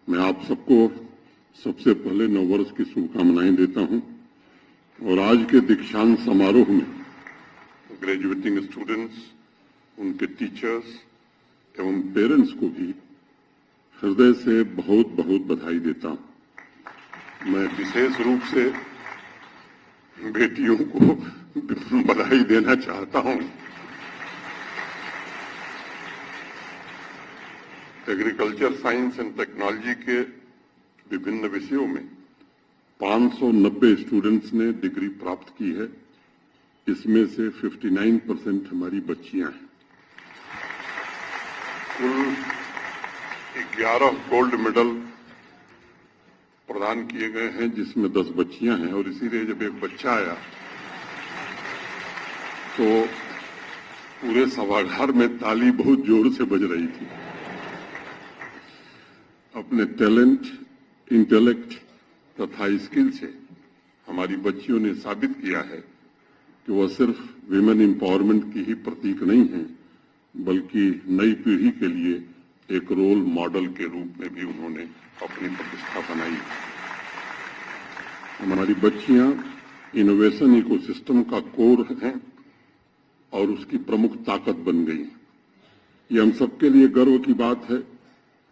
मैं आप सबको सबसे पहले नववर्ष की शुभकामनाएं देता हूं और आज के दीक्षांत समारोह में ग्रेजुएटिंग स्टूडेंट्स, उनके टीचर्स एवं पेरेंट्स को भी हृदय से बहुत बहुत बधाई देता हूं। मैं विशेष रूप से बेटियों को बधाई देना चाहता हूं। एग्रीकल्चर साइंस एंड टेक्नोलॉजी के विभिन्न विषयों में 590 स्टूडेंट्स ने डिग्री प्राप्त की है। इसमें से 59% हमारी बच्चियां हैं। कुल 11 गोल्ड मेडल प्रदान किए गए हैं, जिसमें 10 बच्चियां हैं और इसीलिए जब एक बच्चा आया तो पूरे सभागार में ताली बहुत जोर से बज रही थी। अपने टैलेंट, इंटेलेक्ट तथा स्किल से हमारी बच्चियों ने साबित किया है कि वह सिर्फ विमेन एम्पावरमेंट की ही प्रतीक नहीं है, बल्कि नई पीढ़ी के लिए एक रोल मॉडल के रूप में भी उन्होंने अपनी प्रतिष्ठा बनाई। हमारी बच्चियां इनोवेशन इकोसिस्टम का कोर हैं और उसकी प्रमुख ताकत बन गई। ये हम सबके लिए गर्व की बात है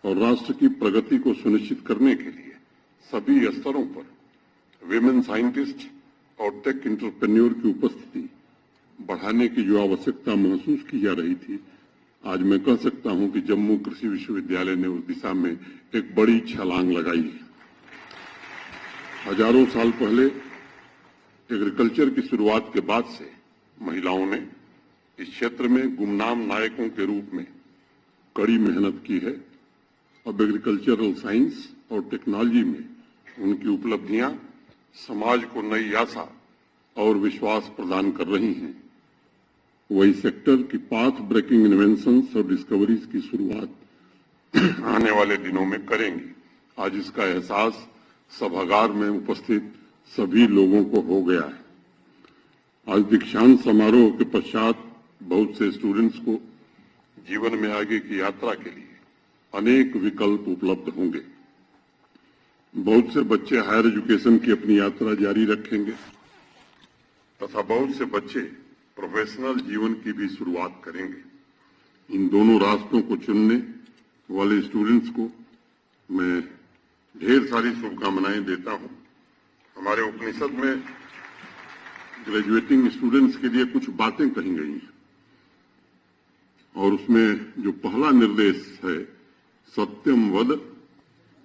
और राष्ट्र की प्रगति को सुनिश्चित करने के लिए सभी स्तरों पर विमेन साइंटिस्ट और टेक एंटरप्रेन्योर की उपस्थिति बढ़ाने की जो आवश्यकता महसूस की जा रही थी, आज मैं कह सकता हूं कि जम्मू कृषि विश्वविद्यालय ने उस दिशा में एक बड़ी छलांग लगाई है। हजारों साल पहले एग्रीकल्चर की शुरुआत के बाद से महिलाओं ने इस क्षेत्र में गुमनाम नायकों के रूप में कड़ी मेहनत की है। अब एग्रीकल्चरल साइंस और टेक्नोलॉजी में उनकी उपलब्धियां समाज को नई आशा और विश्वास प्रदान कर रही हैं। वही सेक्टर की पाथ ब्रेकिंग इन्वेंशंस और डिस्कवरीज की शुरुआत आने वाले दिनों में करेंगी। आज इसका एहसास सभागार में उपस्थित सभी लोगों को हो गया है। आज दीक्षांत समारोह के पश्चात बहुत से स्टूडेंट्स को जीवन में आगे की यात्रा के लिए अनेक विकल्प उपलब्ध होंगे। बहुत से बच्चे हायर एजुकेशन की अपनी यात्रा जारी रखेंगे तथा बहुत से बच्चे प्रोफेशनल जीवन की भी शुरुआत करेंगे। इन दोनों रास्तों को चुनने वाले स्टूडेंट्स को मैं ढेर सारी शुभकामनाएं देता हूं। हमारे उपनिषद में ग्रेजुएटिंग स्टूडेंट्स के लिए कुछ बातें कही गई हैं और उसमें जो पहला निर्देश है, सत्यम वद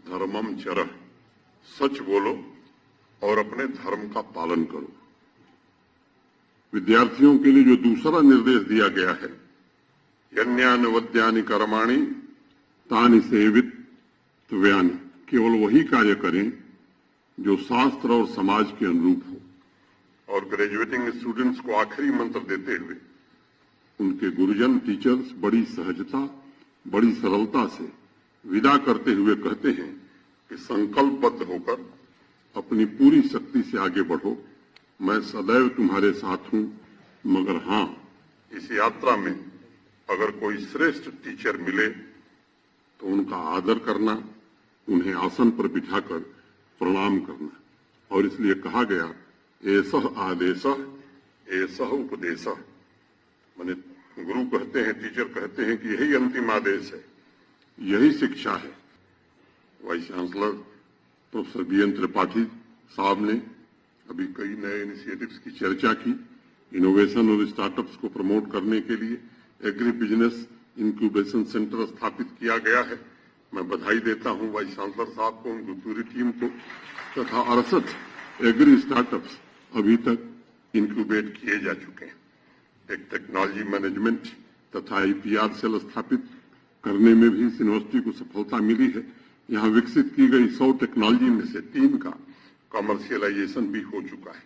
धर्मम चरः, सच बोलो और अपने धर्म का पालन करो। विद्यार्थियों के लिए जो दूसरा निर्देश दिया गया है, यन्यानि वद्यानि कर्माणि तानि सेवितव्यानि, केवल वही कार्य करें जो शास्त्र और समाज के अनुरूप हो। और ग्रेजुएटिंग स्टूडेंट्स को आखिरी मंत्र देते हुए उनके गुरुजन टीचर्स बड़ी सहजता, बड़ी सरलता से विदा करते हुए कहते हैं कि संकल्पबद्ध होकर अपनी पूरी शक्ति से आगे बढ़ो। मैं सदैव तुम्हारे साथ हूं, मगर हां, इस यात्रा में अगर कोई श्रेष्ठ टीचर मिले तो उनका आदर करना, उन्हें आसन पर बिठाकर प्रणाम करना। और इसलिए कहा गया, एसह आदेशः एसह उपदेशः। माने गुरु कहते हैं, टीचर कहते हैं कि यही अंतिम आदेश है, यही शिक्षा है। Vice chancellor professor BN Tripathi साहब ने अभी कई नए इनिशिएटिव्स की चर्चा की। इनोवेशन और स्टार्टअप्स को प्रमोट करने के लिए एग्री बिजनेस इंक्यूबेशन सेंटर स्थापित किया गया है। मैं बधाई देता हूं वाइस चांसलर साहब को, उनकी पूरी टीम को तथा 68 एग्री स्टार्टअप्स अभी तक इंक्यूबेट किए जा चुके हैं। एक टेक्नोलॉजी मैनेजमेंट तथा IPR सेल स्थापित करने में भी इस यूनिवर्सिटी को सफलता मिली है। यहाँ विकसित की गई 100 टेक्नोलॉजी में से 3 का कमर्शियलाइजेशन भी हो चुका है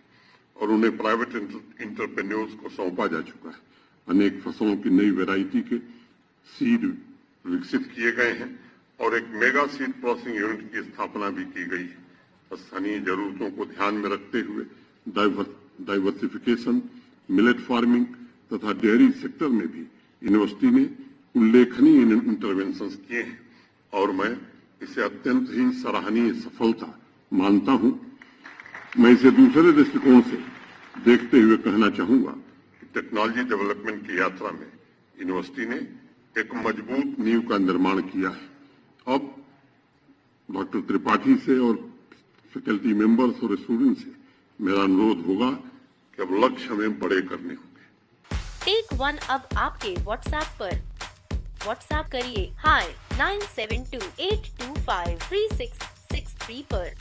और उन्हें प्राइवेट एंटरप्रेन्योर्स को सौंपा जा चुका है। अनेक फसलों की नई वैरायटी के सीड विकसित किए गए हैं और एक मेगा सीड प्रोसेसिंग यूनिट की स्थापना भी की गई है। स्थानीय जरूरतों को ध्यान में रखते हुए डाइवर्सिफिकेशन, मिलेट फार्मिंग तथा डेयरी सेक्टर में भी यूनिवर्सिटी ने उल्लेखनीय इंटरवेंशंस किए हैं और मैं इसे अत्यंत ही सराहनीय सफलता मानता हूं। मैं इसे दूसरे दृष्टिकोण से देखते हुए कहना चाहूंगा कि टेक्नोलॉजी डेवलपमेंट की यात्रा में यूनिवर्सिटी ने एक मजबूत नींव का निर्माण किया है। अब डॉक्टर त्रिपाठी से और फैकल्टी मेंबर्स और स्टूडेंट से मेरा अनुरोध होगा कि अब लक्ष्य हमें बड़े करने होंगे। टेक वन अब आपके व्हाट्सएप पर। व्हाट्सएप करिए हाय 9728253663 पर।